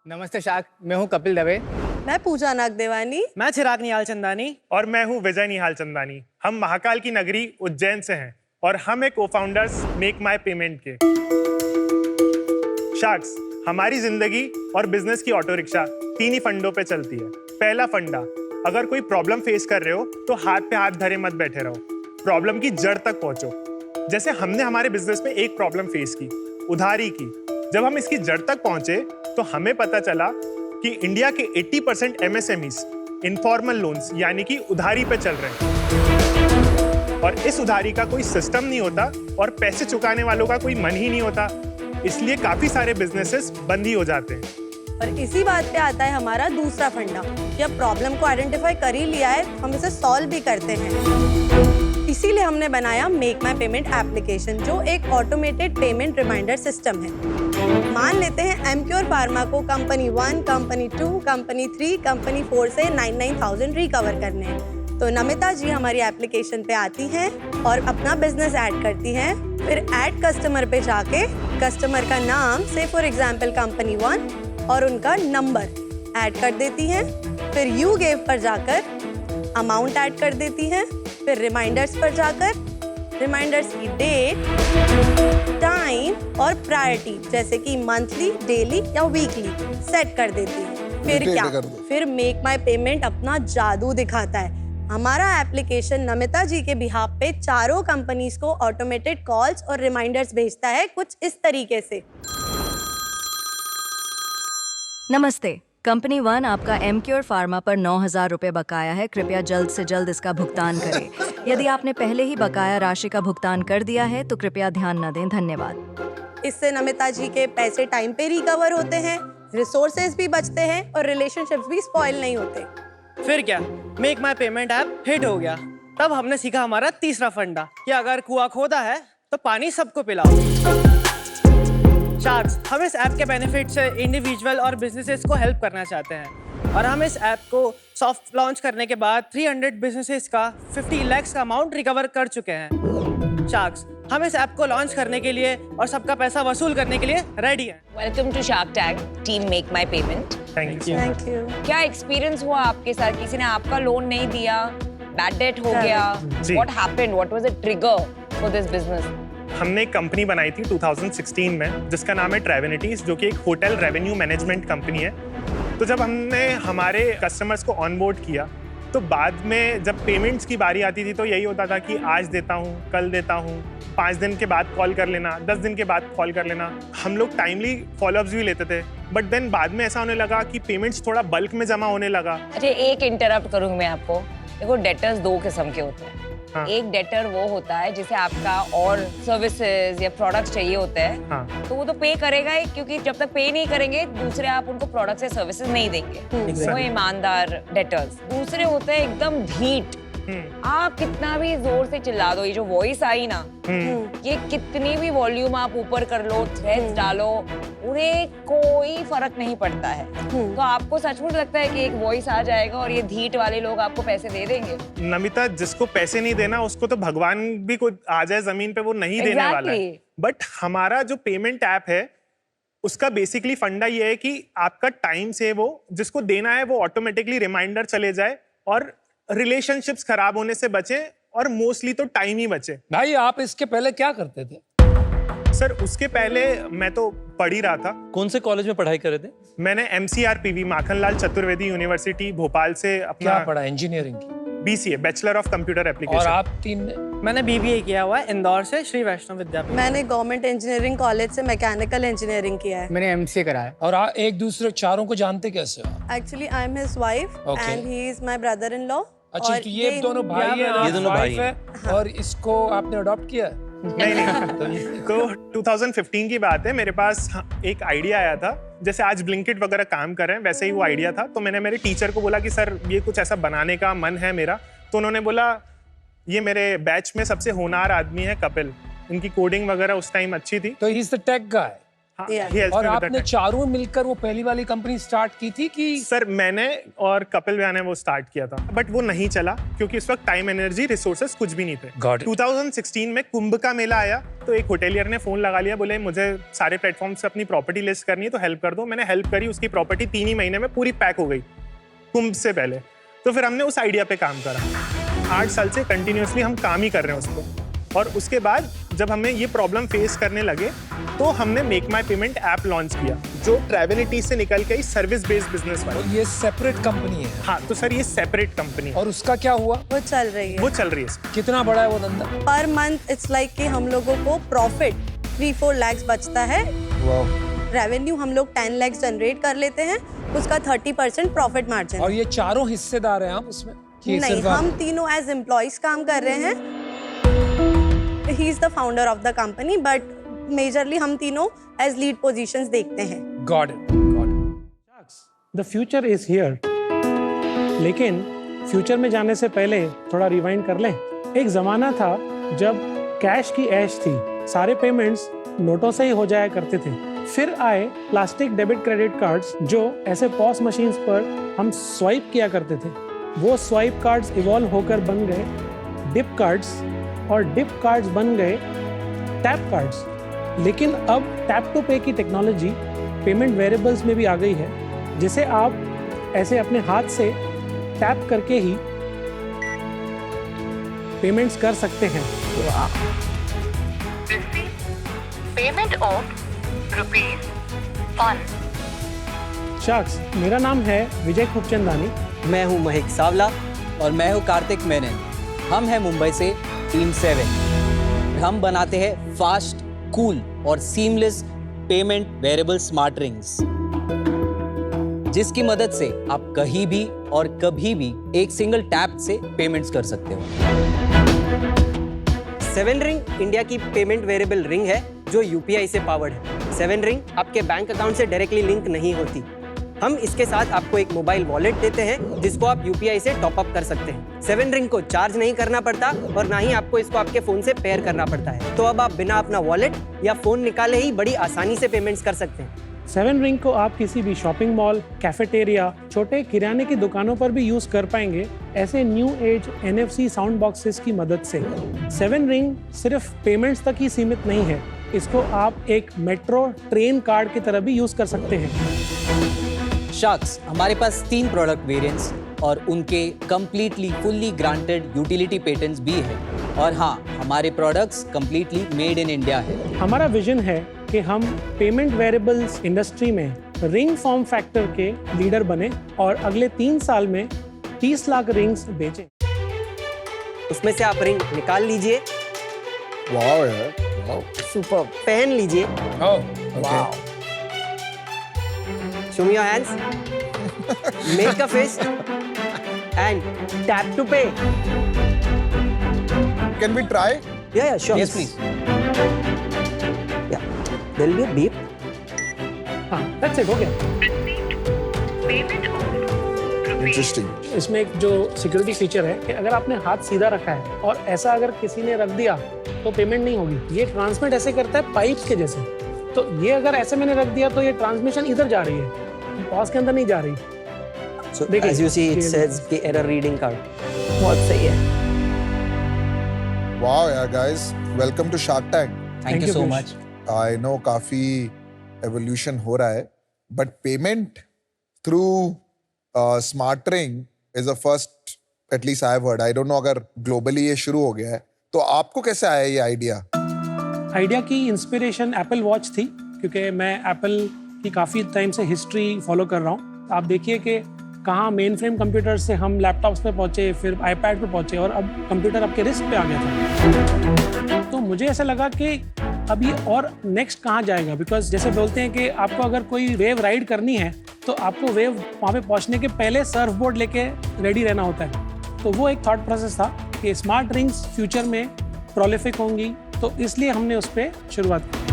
नमस्ते शाक, मैं हूँ कपिल दवे। मैं पूजा नागदेवानी। मैं चिराग निहाल चंदानी। और मैं हूँ विजय निहाल चंदानी। हम महाकाल की नगरी उज्जैन से हैं और हम एक को-फाउंडर्स मेक माई पेमेंट के। शार्क्स, हमारी जिंदगी और बिजनेस की ऑटो रिक्शा 3 ही फंडों पे चलती है। पहला फंडा, अगर कोई प्रॉब्लम फेस कर रहे हो तो हाथ पे हाथ धरे मत बैठे रहो, प्रॉब्लम की जड़ तक पहुंचो। जैसे हमने हमारे बिजनेस में एक प्रॉब्लम फेस की, उधारी की। जब हम इसकी जड़ तक पहुंचे तो हमें पता चला कि इंडिया के 80% MSMEs इनफॉर्मल लोन्स यानी कि उधारी पे चल रहे हैं और इस उधारी का कोई सिस्टम नहीं होता और पैसे चुकाने वालों का कोई मन ही नहीं होता, इसलिए काफी सारे बिजनेसेस बंद ही हो जाते हैं। और इसी बात पे आता है हमारा दूसरा फंडा। जब प्रॉब्लम को आइडेंटिफाई कर ही लिया है, हम इसे सॉल्व भी करते हैं। इसीलिए हमने बनाया मेक माई पेमेंट एप्लीकेशन, जो एक ऑटोमेटेड पेमेंट रिमाइंडर सिस्टम है। मान लेते हैं एमक्योर फार्मा को कंपनी 1, कंपनी 2, कंपनी 3, कंपनी 4 से 99,000 रिकवर करने हैं। तो नमिता जी हमारी एप्लीकेशन पे आती हैं और अपना बिजनेस ऐड करती हैं। फिर ऐड कस्टमर पे जाके कस्टमर का नाम, से फॉर एग्जाम्पल कंपनी 1, और उनका नंबर ऐड कर देती हैं। फिर यू गेव पर जाकर अमाउंट ऐड कर देती हैं। फिर रिमाइंडर्स पर जाकर रिमाइंडर्स की डेट, टाइम और प्रायोरिटी जैसे कि मंथली, डेली या वीकली सेट कर देती है। फिर क्या, फिर मेक माई पेमेंट अपना जादू दिखाता है। हमारा एप्लीकेशन नमिता जी के बिहाफ पे चारों कंपनीज को ऑटोमेटेड कॉल्स और रिमाइंडर्स भेजता है कुछ इस तरीके से। नमस्ते, कंपनी 1 आपका एमक्योर फार्मा पर 9,000 रुपये बकाया है। कृपया जल्द से जल्द इसका भुगतान करें। यदि आपने पहले ही बकाया राशि का भुगतान कर दिया है तो कृपया ध्यान न दें। धन्यवाद। इससे नमिता जी के पैसे टाइम पे रिकवर होते हैं, रिसोर्सेज भी बचते हैं और रिलेशनशिप्स भी स्पॉइल नहीं होते। फिर क्या, make my payment app hit हो गया। तब हमने सीखा हमारा तीसरा फंडा कि अगर कुआं खोदा है तो पानी सबको पिलाओ। शार्क्स, हम इस ऐप के बेनिफिट से इंडिविजुअल और बिजनेसेस को हेल्प करना चाहते हैं और हम इस ऐप को सॉफ्ट लॉन्च करने के बाद 300 बिजनेसेस का 50 लाख का अमाउंट रिकवर कर चुके हैं। शार्क्स, हम इस ऐप को लॉन्च करने के लिए और सबका पैसा वसूल करने के लिए रेडी हैं। Welcome to shark tank team make my payment. Thank you. Thank you. क्या एक्सपीरियंस हुआ आपके साथ? किसी ने आपका लोन नहीं दिया, बैड डेट हो गया, what happened, what was the trigger for this business? हमने एक कंपनी बनाई थी 2016 में जिसका नाम है ट्रेवेनिटीज, जो कि एक होटल रेवेन्यू मैनेजमेंट कंपनी है। तो जब हमने हमारे कस्टमर्स को ऑनबोर्ड किया तो बाद में जब पेमेंट्स की बारी आती थी तो यही होता था कि आज देता हूँ, कल देता हूँ, 5 दिन के बाद कॉल कर लेना, 10 दिन के बाद कॉल कर लेना। हम लोग टाइमली फॉलोअप्स भी लेते थे, बट देन बाद में ऐसा होने लगा कि पेमेंट्स थोड़ा बल्क में जमा होने लगा। अच्छा, एक इंटरप्ट करूंगी मैं आपको। देखो, डेटर्स 2 किस्म के होते हैं। हाँ। एक डेटर वो होता है जिसे आपका और सर्विसेज या प्रोडक्ट्स चाहिए होते हैं। हाँ। तो वो तो पे करेगा ही, क्योंकि जब तक पे नहीं करेंगे दूसरे आप उनको प्रोडक्ट्स या सर्विसेज नहीं देंगे। वो ईमानदार डेटर्स। दूसरे होते हैं एकदम ढीठ। आप कितना भी जोर से चिल्ला दो, ये जो वॉइस आई ना, ये कितनी भी वॉल्यूम आप ऊपर कर लो, थ्रेड्स डालो, उन्हें कोई फर्क नहीं पड़ता है। तो आपको सचमुच लगता है कि एक वॉइस आ जाएगा और ये ढीठ वाले लोग आपको पैसे दे देंगे? नमिता, जिसको पैसे नहीं देना उसको तो भगवान भी कोई आ जाए जमीन पे वो नहीं देने वाला है। बट हमारा जो पेमेंट ऐप है उसका बेसिकली फंडा ये है कि आपका टाइम से वो जिसको देना है वो ऑटोमेटिकली रिमाइंडर चले जाए और रिलेशनशिप्स खराब होने से बचे और मोस्टली तो टाइम ही बचे। भाई, आप इसके पहले क्या करते थे? सर, उसके पहले मैं तो पढ़ ही रहा था। कौन से कॉलेज में पढ़ाई करे थे? मैंने MCRPV माखनलाल चतुर्वेदी यूनिवर्सिटी भोपाल से अपना क्या पढ़ा? इंजीनियरिंग की? BCA, बैचलर ऑफ कंप्यूटर और एप्लीकेशन। आप 3 ने? मैंने BBA किया हुआ है इंदौर से, श्री वैष्णव विद्यापीठ। मैंने गवर्नमेंट इंजीनियरिंग कॉलेज से मैकेनिकल इंजीनियरिंग किया है। मैंने MCA करा है। और एक दूसरे चारों को जानते कैसे हो? Actually I am his wife Okay. And he is my brother in law. अच्छा, तो ये दोनों भाई हैं, ये दोनों भाई वाइफ है, और इसको आपने अडॉप्ट किया? नहीं। तो 2015 की बात है, मेरे पास एक आइडिया आया था। जैसे आज ब्लिंकिट वगैरह काम कर रहे हैं वैसे ही वो आइडिया था। तो मैंने मेरे टीचर को बोला कि सर ये कुछ ऐसा बनाने का मन है मेरा। तो उन्होंने बोला ये मेरे बैच में सबसे होनहार आदमी है कपिल, इनकी कोडिंग वगैरह उस टाइम अच्छी थी। तो he is the take guy. Yeah. he helps और me with आपने that. चारों मिलकर वो पहली वाली कंपनी स्टार्ट की थी कि सर मैंने और कपिल भैया ने वो स्टार्ट किया था बट वो नहीं चला क्योंकि उस वक्त टाइम एनर्जी रिसोर्सेज कुछ भी नहीं थे। Got it. 2016 में कुंभ का मेला आया तो एक होटेलियर ने फोन लगा लिया, बोले मुझे सारे प्लेटफॉर्म से अपनी प्रॉपर्टी लिस्ट करनी है तो हेल्प कर दो। मैंने हेल्प करी, उसकी प्रॉपर्टी 3 ही महीने में पूरी पैक हो गई कुंभ से पहले। तो फिर हमने उस आइडिया पे काम करा। 8 साल से कंटिन्यूअसली हम काम ही कर रहे हैं उस पर। और उसके बाद जब हमें ये प्रॉब्लम फेस करने लगे तो हमने make my payment app launch किया जो ट्रैवलिटी से निकल के सर्विस बेस्ड बिजनेस वाला। ये सेपरेट कंपनी है हाँ तो सर ये सेपरेट कंपनी है और उसका क्या हुआ? वो चल रही है। वो चल रही है। कितना बड़ा है वो धंधा? पर मंथ इट्स लाइक कि हम लोगों को प्रॉफिट 3-4 लाख बचता है। रेवेन्यू हम लोग 10 लाख जनरेट कर लेते हैं, उसका 30% प्रॉफिट मार्जिन। और ये चारों हिस्सेदार हैं आप उसमें? कि नहीं, सिर्फ आप? हम तीनों एज एम्प्लॉइज काम कर रहे हैं। He is the founder of the company but majorly हम तीनों एज लीड पोजीशंस देखते हैं। Got it, got it. The future is here. लेकिन फ्यूचर में जाने से पहले थोड़ा रिवाइंड कर लें। एक जमाना था जब कैश की ऐश थी, सारे पेमेंट्स नोटों से ही हो जाया करते थे। फिर आए प्लास्टिक डेबिट क्रेडिट कार्ड्स जो ऐसे पॉस मशीन्स पर हम स्वाइप किया करते थे। वो स्वाइप कार्ड्स इवॉल्व होकर बन गए डिप कार्ड्स और डिप कार्ड्स बन गए टैप कार्ड्स। लेकिन अब टैप टू पे की टेक्नोलॉजी पेमेंट वेरिएबल्स में भी आ गई है, जिसे आप ऐसे अपने हाथ से टैप करके ही पेमेंट्स कर सकते हैं। Payment of ₹1। शख्स, मेरा नाम है विजय खूबचंदानी। मैं हूं महक सावला और मैं हूं कार्तिक मेनन। हम हैं मुंबई से टीम 7। हम बनाते हैं फास्ट, कूल और seamless payment variable smart rings, जिसकी मदद से आप कहीं भी और कभी भी एक सिंगल टैप से पेमेंट्स कर सकते हो। 7 रिंग इंडिया की पेमेंट वेरिएबल रिंग है जो यूपीआई से पावर्ड है। 7 रिंग आपके बैंक अकाउंट से डायरेक्टली लिंक नहीं होती। हम इसके साथ आपको एक मोबाइल वॉलेट देते हैं जिसको आप यूपीआई से टॉप अप कर सकते हैं। 7 रिंग को चार्ज नहीं करना पड़ता और ना ही आपको इसको आपके फोन से पेयर करना पड़ता है। तो अब आप बिना अपना वॉलेट या फोन निकाले ही बड़ी आसानी से पेमेंट्स कर सकते हैं। 7 रिंग को आप किसी भी शॉपिंग मॉल, कैफेटेरिया, छोटे किराने की दुकानों पर भी यूज कर पाएंगे ऐसे new age NFC sound boxes की मदद से। 7 रिंग सिर्फ पेमेंट्स तक ही सीमित नहीं है, इसको आप एक मेट्रो ट्रेन कार्ड की तरह भी यूज कर सकते हैं। शार्क्स, हमारे पास 3 प्रोडक्ट वेरिएंट्स और उनके completely fully granted utility patents भी हैं। और हाँ, हमारे products completely made in India है। हमारा विजन है कि हम पेमेंट वेरिएबल्स इंडस्ट्री में रिंग फॉर्म फैक्टर के लीडर बने और अगले 3 साल में 30 लाख रिंग्स बेचें। उसमें से आप रिंग निकाल लीजिए। वाओ यार, वाओ। सुपर। पहन लीजिए। Oh, okay. Show me your hands. Make a fist and tap to pay. Can we try? Yeah, sure. Yes, please. Yeah. There will be a beep. हाँ, that's it, हो गया। Interesting. इसमें एक जो security feature है कि अगर आपने हाथ सीधा रखा है और ऐसा अगर किसी ने रख दिया तो पेमेंट नहीं होगी। ये ट्रांसमिट ऐसे करता है पाइप्स के जैसे। तो ये अगर ऐसे मैंने रख दिया तो ये ट्रांसमिशन इधर जा रही है, पॉज के अंदर नहीं जा रही। So as you see, it says कि error reading card. बहुत सही है। Wow यार guys, welcome to Shark Tank. Thank you so much. I know काफी evolution हो रहा है, but payment through smart ring is the first, at least I've heard. I don't know अगर globally ये शुरू हो गया है, तो आपको कैसे आया ये आइडिया? आइडिया की इंस्पिरेशन एप्पल वॉच थी, क्योंकि मैं एप्पल की काफ़ी टाइम से हिस्ट्री फॉलो कर रहा हूँ। आप देखिए कि कहाँ मेन फ्रेम कंप्यूटर से हम लैपटॉप्स पे पहुँचे, फिर आईपैड पे पहुँचे और अब कंप्यूटर आपके रिस्ट पे आ गया था। तो मुझे ऐसा लगा कि अब ये और नेक्स्ट कहाँ जाएगा, बिकॉज जैसे बोलते हैं कि आपको अगर कोई वेव राइड करनी है तो आपको वेव वहाँ पे पहुँचने के पहले सर्फ बोर्ड लेके रेडी रहना होता है। तो वो एक थॉट प्रोसेस था कि स्मार्ट रिंग्स फ्यूचर में प्रोलिफिक होंगी, तो इसलिए हमने उस पर शुरुआत की।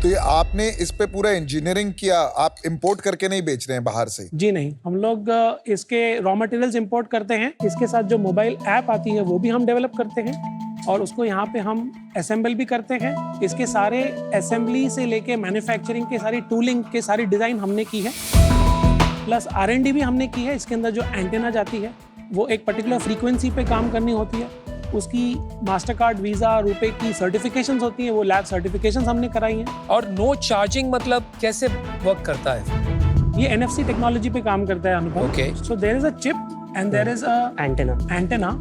तो ये आपने इस पे पूरा इंजीनियरिंग किया, आप इंपोर्ट करके नहीं बेच रहे हैं बाहर से? जी नहीं, हम लोग इसके रॉ मटेरियल्स इंपोर्ट करते हैं। इसके साथ जो मोबाइल ऐप आती है वो भी हम डेवलप करते हैं। और उसको यहाँ पे हम असेंबल भी करते हैं। इसके सारे असेंबली से लेके मैन्युफैक्चरिंग के सारी टूलिंग के सारी डिज़ाइन हमने की है, प्लस R&D भी हमने की है। इसके अंदर जो एंटेना जाती है वो एक पर्टिकुलर फ्रीक्वेंसी पे काम करनी होती है, उसकी मास्टर कार्ड, वीज़ा, रुपए की सर्टिफिकेशंस होती हैं, वो लैब सर्टिफिकेशंस हमने कराई हैं। और नो चार्जिंग मतलब कैसे वर्क करता है? ये NFC टेक्नोलॉजी पे काम करता है अनुभव। Okay. So there is a chip and there is a antenna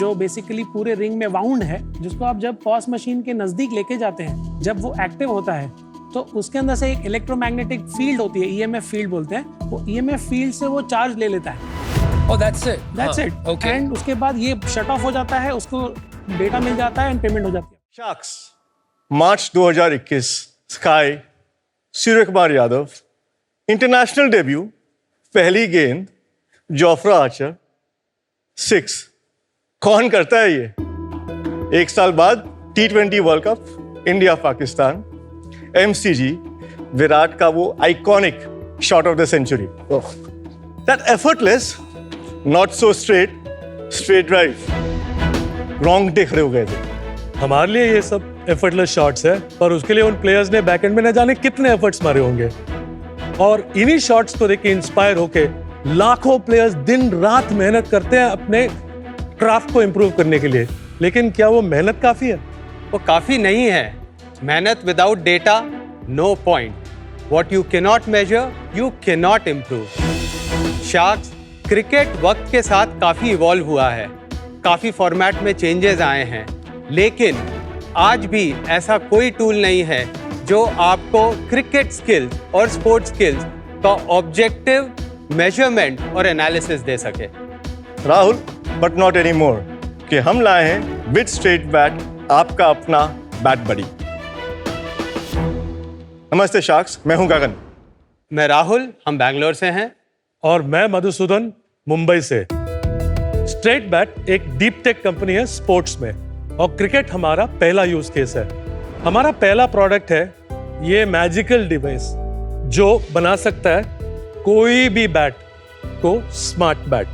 जो बेसिकली पूरे रिंग में वाउंड है, जिसको आप जब पॉस मशीन के नजदीक लेके जाते हैं, जब वो एक्टिव होता है तो उसके अंदर से एक इलेक्ट्रोमैग्नेटिक फील्ड होती है, EMF फील्ड बोलते हैं। वो EMF फील्ड से वो चार्ज ले लेता है। Oh, that's it. That's it. Okay. And उसके बाद ये शट ऑफ हो जाता है, उसको डेटा मिल जाता है एंड पेमेंट हो जाती है। शार्क्स मार्च 2021 sky Surya Kumar Yadav international debut, पहली गेंद जोफ्रा आर्चर 6। कौन करता है ये? एक साल बाद T20 world cup India Pakistan, MCG, Virat का वो iconic shot of the century, that effortless not so straight drive, wrong टे खड़े हो गए थे। हमारे लिए ये सब एफर्टलेस शॉट्स है, पर उसके लिए उन प्लेयर्स ने बैकएंड में न जाने कितने एफर्ट्स मारे होंगे, और इन्हीं शॉट्स को देख के इंस्पायर होके लाखों प्लेयर्स दिन रात मेहनत करते हैं अपने क्राफ्ट को इंप्रूव करने के लिए। लेकिन क्या वो मेहनत काफी है? वो काफी नहीं है। मेहनत without data, no point. What you can not measure, you can not improve. Sharks, cricket वक्त के साथ काफी इवॉल्व हुआ है, काफी फॉर्मेट में चेंजेस आए हैं, लेकिन आज भी ऐसा कोई टूल नहीं है जो आपको क्रिकेट स्किल्स और स्पोर्ट्स स्किल्स का ऑब्जेक्टिव मेजरमेंट और एनालिसिस दे सके। Rahul, but not any more, कि हम लाए हैं विद स्ट्रेट बैट, आपका अपना बैट बडी। नमस्ते शार्क्स, मैं हूं गगन। मैं राहुल, हम बैंगलोर से हैं। और मैं मधुसूदन, मुंबई से। स्ट्रेट बैट एक डीप टेक कंपनी है स्पोर्ट्स में, और क्रिकेट हमारा पहला यूज केस है। हमारा पहला प्रोडक्ट है ये मैजिकल डिवाइस जो बना सकता है कोई भी बैट को smart bat.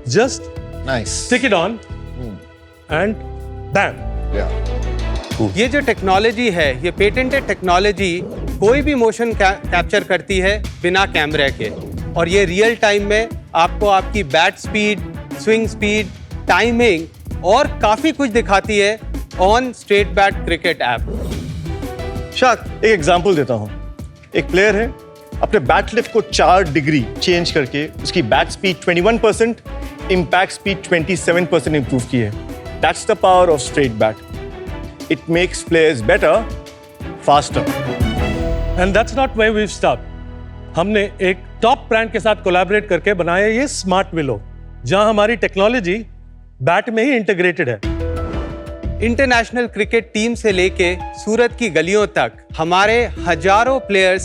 Just Nice. stick it on and bam. Yeah. ये जो टेक्नोलॉजी है, ये पेटेंटेड टेक्नोलॉजी कोई भी मोशन कैप्चर करती है बिना कैमरे के, और ये रियल टाइम में आपको आपकी bat speed, swing speed, timing और काफी कुछ दिखाती है on straight bat cricket app. Shark, एक एग्जांपल देता हूं। एक प्लेयर है, अपने बैट लिफ्ट को 4 डिग्री चेंज करके उसकी bat speed 21%, impact speed 27% improve की है। That's the power of straight bat. It makes players better, faster. And that's not where we stop. हमने एक टॉप ब्रांड के साथ कोलैबोरेट करके बनाया ये स्मार्ट विलो, जहां हमारी टेक्नोलॉजी बैट में ही इंटीग्रेटेड है। इंटरनेशनल क्रिकेट टीम से लेके सूरत की गलियों तक हमारे हजारों प्लेयर्स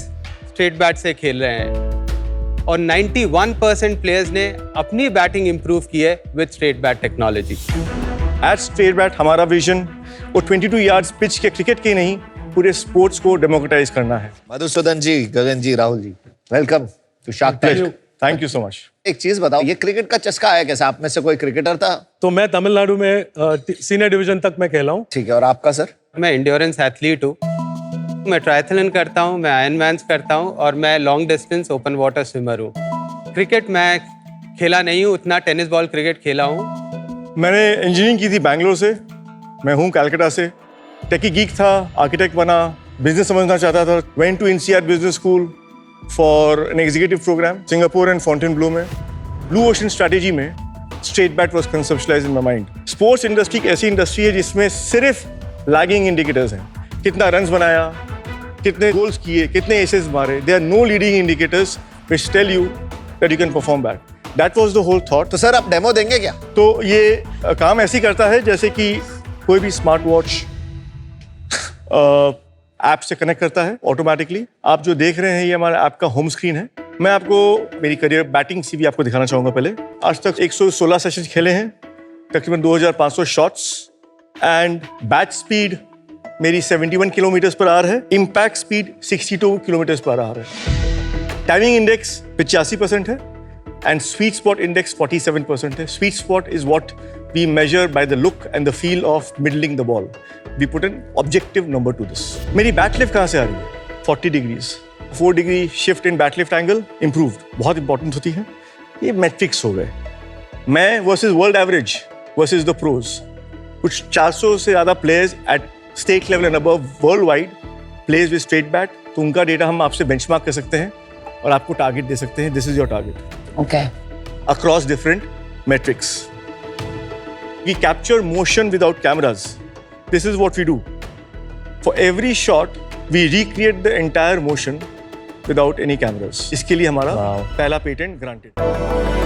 स्ट्रेट बैट से खेल रहे हैं, और 91% प्लेयर्स ने अपनी बैटिंग इंप्रूव की है with straight bat technology. At straight bat हमारा विजन वो 22 यार्ड्स पिच के क्रिकेट के नहीं, पूरे स्पोर्ट्स को डेमोक्रेटाइज करना है। Madhusudan ji, Gagan ji, Rahul ji, welcome to shark Tank. Thank you so much. एक चीज बताओ, ये क्रिकेट का चस्का आया कैसे? आप में से कोई क्रिकेटर था? तो मैं तमिलनाडु में सीनियर डिवीजन तक मैं खेला हूँ। ठीक है, और आपका सर? मैं इंड्योरेंस एथलीट हूँ। मैं ट्रायथलन करता हूँ, मैं आयरनमैन्स करता हूँ, और मैं long distance open water swimmer हूँ। क्रिकेट मैं खेला नहीं हूँ उतना, टेनिस बॉल क्रिकेट खेला हूँ। मैंने इंजीनियरिंग की थी बैंगलोर से। मैं हूँ कलकत्ता से। टेकी गीक था, आर्किटेक्ट बना, बिजनेस समझना चाहता था। Went to INSEAD business school for an executive programme, Singapore and Fontainebleau में। ब्लू ओशन स्ट्रैटेजी में straight bat was conceptualised in my mind. Sports industry एक ऐसी इंडस्ट्री है जिसमें सिर्फ लैगिंग इंडिकेटर्स हैं। कितना रन्स बनाया, कितने गोल्स किए, कितने एसेस मारे। There are no leading indicators which tell you that you can perform bat. That was the whole thought. तो सर आप डेमो देंगे क्या? तो ये काम ऐसे करता है जैसे कि कोई भी स्मार्ट वॉच ऐप से कनेक्ट करता है ऑटोमेटिकली। आप जो देख रहे हैं ये हमारा ऐप का होम स्क्रीन है। मैं आपको मेरी करियर बैटिंग सीवी आपको दिखाना चाहूंगा। पहले आज तक 116 सेशन खेले हैं, तकरीबन 2500 शॉट्स, एंड बैट स्पीड मेरी 71 किलोमीटर पर आवर है। Impact speed 62 kilometre per hour है। टाइमिंग इंडेक्स 85% है, एंड स्वीट स्पॉट इंडेक्स 47% है। Sweet spot is what we measure by the look and the feel of middling the ball. We put an objective number to this. मेरी bat lift कहाँ से आ रही है? 40 degrees. 4 degree shift in bat lift angle improved. बहुत important होती है. ये metrics हो गए. मैं versus world average versus the pros. कुछ 400 से ज़्यादा players at state level and above worldwide plays with straight bat. तो उनका डेटा हम आपसे benchmark कर सकते हैं और आपको target दे सकते हैं. This is your target. Okay. Across different metrics. We capture motion without cameras. This is what we do. For every shot, we recreate the entire motion without any cameras. इसके लिए हमारा पहला पेटेंट granted.